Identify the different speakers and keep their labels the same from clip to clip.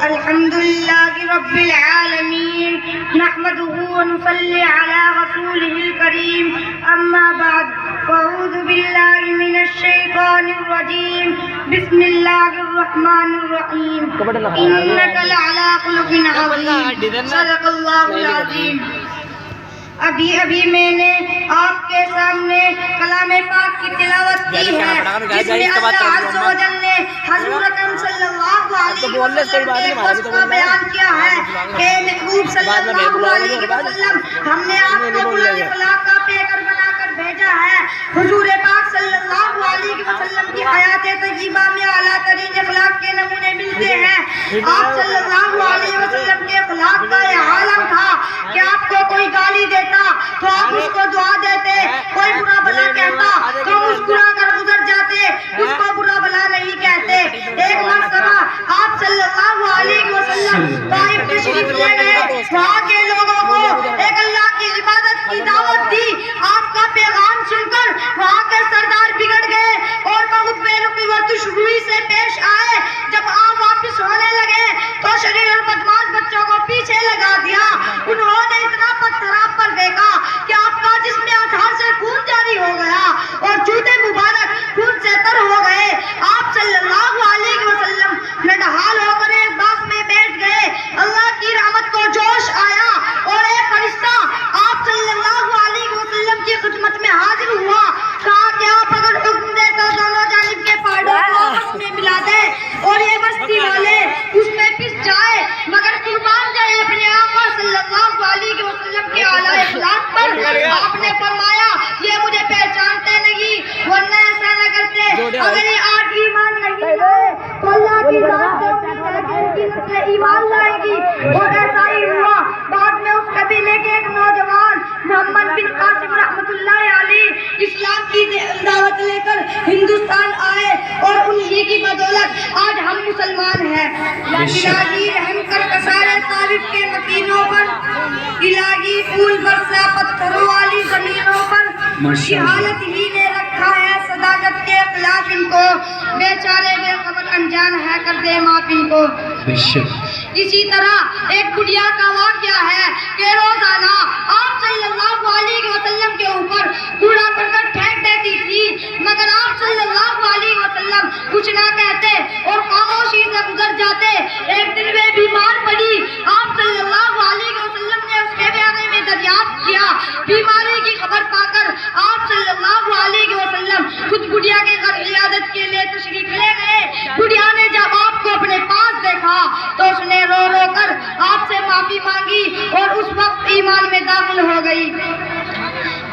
Speaker 1: الحمد لله رب العالمين نحمده ونصلي على رسوله الكريم أما بعد فأعوذ بالله من الشيطان الرجيم بسم الله الرحمن الرحيم إنك لعلى خلق عظيم صدق الله العظيم. ابھی میں نے آپ کے سامنے کلام پاک کی تلاوت کی ہے جس میں اللہ عز و جل نے حضور اکرم صلی اللہ علیہ وسلم کے وصف کو بیان کیا ہے کہ محبوب صلی اللہ علیہ وسلم ہم نے آپ کو بلند اخلاق کا پیکر بنا کر بھیجا ہے. حضور پاک صلی اللہ علیہ وسلم کی حیات طیبہ میں اعلیٰ ترین اخلاق کے نمونے ملتے ہیں. آپ صلی اللہ علیہ وسلم کے اخلاق کا یہ عالم تھا کہ آپ کو کوئی گالی دیتا تو آپ اس کو دعا دیتے, کوئی برا بلا کہتا تو مسکرا کر گزر جاتے, اس کو برا بلا نہیں کہتے. ایک مرتبہ آپ صلی اللہ علیہ وسلم طائف تشریف لے گئے, وہاں کے لوگوں کو ایک اللہ کی عبادت کی دعوت دی. آپ کا پیغام سن کر وہاں کے سردار بگڑ گئے اور بہت بے رخی و تشروی سے پیش آئے. جب آپ واپس ہونے لگے تو شریر اور بدماش بچوں کو پیچھے لگا دیا. انہوں نے اتنا پتھر آپ پر دیکھا کہ آپ کا جسم آدھار سے خون جاری ہو گیا اور جوتے مبارک خون سے تر ہو گئے. آپ صلی اللہ علیہ وسلم نڈھال ہو کر ایک باغ میں بیٹھ گئے. اللہ کی رحمت کو جوش آیا اور ایک فرشتہ آپ صلی اللہ علیہ وسلم کی خدمت میں حاضر ہوا. کہا کہ آپ اگر حکم دے تو دونوں جانب کے پہاڑوں کو آپس میں ملا دے اور یہ بستی والے اس میں پس جائے, مگر قربان جائے اپنے آقا صلی اللہ علیہ وسلم کے اعلیٰ اخلاق پر. آپ نے فرمایا یہ مجھے پہچانتے نہیں, ورنہ ایسا نہ کرتے. اگر یہ آج ایمان نہیں لائے تو اللہ کی ذات سے ان کی نسل ایمان لائے گی. اور ایسا ہی ہوا. بعد میں اس قبیلے کے ایک نوجوان محمد بن قاسم رحمۃ اللہ علیہ اسلام کی دعوت لے کر ہندوستان آئے اور انہی کی بدولت آج ہم مسلمان ہیں. الہی رحم کر کسارے طارف کے مکینوں پر, الہی پھول برسا پتھروں والی زمینوں پر. جہالت ہی نے رکھا ہے صداقت کے خلاف ان کو, بیچارے بے خبر انجان ہے کر دے معاف ان کو. اسی طرح ایک بڑھیا کا واقعہ ہے کہ روزانہ آپ صلی اللہ علیہ وسلم کے اوپر کوڑا کرکٹ پھینک دیتی تھی, مگر آپ صلی اللہ علیہ وسلم کچھ نہ کہتے اور خاموشی سے گزر جاتے. ایک دن وہ بیمار پڑی. آپ صلی اللہ علیہ وسلم نے اس کے بارے میں دریافت کیا. بیماری کی خبر پا کر آپ صلی اللہ علیہ وسلم خود بڑھیا کے گھر عیادت کے لیے تشریف لے گئے. بڑھیا نے جب آپ کو اپنے پاس دیکھا تو اس نے رو رو کر آپ سے معافی مانگی اور اس وقت ایمان میں داخل ہو گئی.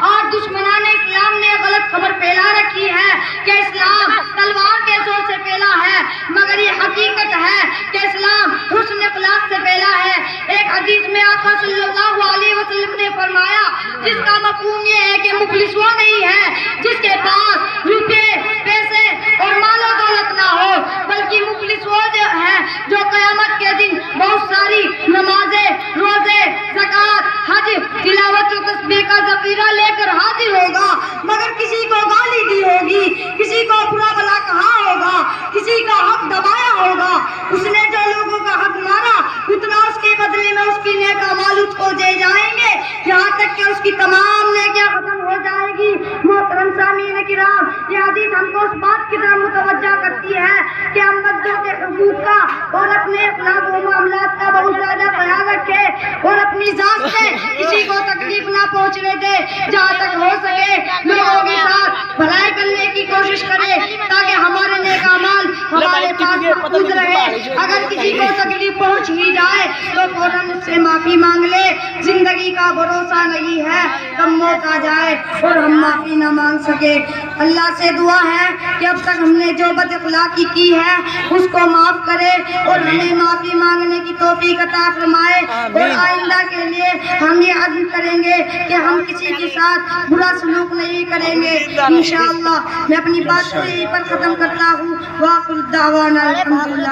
Speaker 1: آج دشمنان اسلام نے غلط خبر پھیلا رکھی ہے کہ اسلام تلوار کے زور سے پھیلا ہے, مگر یہ حقیقت ہے کہ اسلام حسن اخلاق سے پھیلا ہے. ایک حدیث میں آقا صلی اللہ علیہ وسلم نے فرمایا جس کا مفہوم یہ ہے کہ مخلص وہ نہیں ہے جس کے پاس روپے پیسے اور مال و دولت نہ ہو, بلکہ مخلص وہ ہے جو قیامت کے دن بہت ساری نمازیں, روزے, زکوٰۃ, حج, تلاوت و تسبیح کا ذخیرہ لے کر حاضر ہوگا, مگر کسی کو گالی دی ہوگی, کسی کو برا بلا کہا ہوگا, کسی کا حق دبایا ہوگا. اس نے جو لوگوں کا حق مارا اتنا اس کے بدلے میں اس کی نیک اعمال اس کو دے جائیں گے, یہاں تک کہ اس کی تمام نیکیاں ختم ہو جائے گی. محترم سامعین کرام, یہ حدیث ہم کو اس بات کی طرف متوجہ کرتی ہے کہ ہم بندوں کے حقوق کا اور اپنے اخلاق و معاملات کا بہت زیادہ خیال رکھے اور اپنی ذات سے کسی کو تکلیف نہ پہنچنے دے. جہاں تک ہو سکے لوگوں کے ساتھ بھلائی کرنے کی کوشش کرے تاکہ ہمارے نیک اعمال ہمارے پاس محفوظ رہے. اگر کسی کو تکلیف پہنچ ہی جائے تو فوراً اس سے معافی مانگ لے. زندگی کا بھروسہ نہیں ہے کب موت آ جائے اور ہم معافی نہ مانگ سکے. اللہ سے دعا ہے کہ اب تک ہم نے جو بد اخلاقی کی ہے اس کو معاف کرے اور ہمیں معافی مانگنے کی توفیق عطا فرمائے. اور آئندہ کے لیے ہم یہ عزم کریں گے کہ ہم کسی کے ساتھ برا سلوک نہیں کریں گے انشاءاللہ. میں اپنی بات کو یہیں پر ختم کرتا ہوں. وآخر دعوانا الحمدللہ.